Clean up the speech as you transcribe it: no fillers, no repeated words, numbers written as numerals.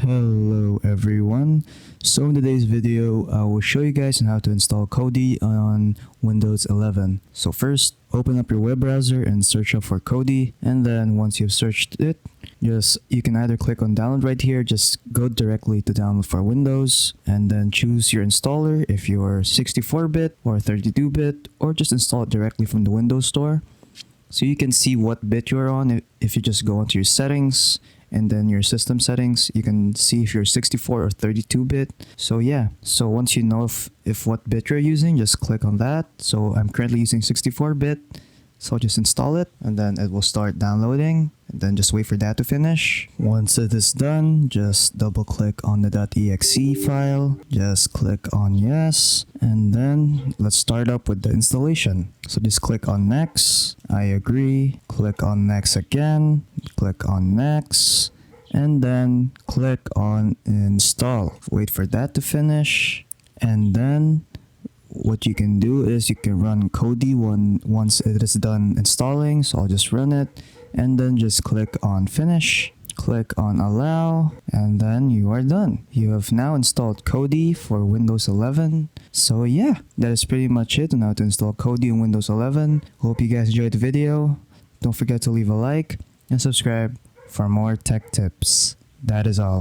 Hello everyone. So in today's video, I will show you guys on how to install Kodi on Windows 11. So first, open up your web browser and search up for Kodi, and then once you've searched it, you can either click on download right here, just go directly to download for Windows, and then choose your installer if you're 64-bit or 32-bit, or just install it directly from the Windows Store. So you can see what bit you're on if you just go onto your settings and then your system settings. You can see if you're 64 or 32-bit. So yeah, so once you know if what bit you're using, just click on that. So I'm currently using 64-bit. So just install it and then it will start downloading, and then just wait for that to finish. Once it is done, just double click on the .exe file, just click on yes, and then let's start up with the installation. So just click on next, I agree, click on next again, click on next, and then click on install. Wait for that to finish, and then what you can do is you can run Kodi once it is done installing. So I'll just run it and then just click on finish, click on allow, and then you are done. You have now installed Kodi for Windows 11. So yeah, that is pretty much it on how to install Kodi in Windows 11. Hope you guys enjoyed the video. Don't forget to leave a like and subscribe for more tech tips. That is all.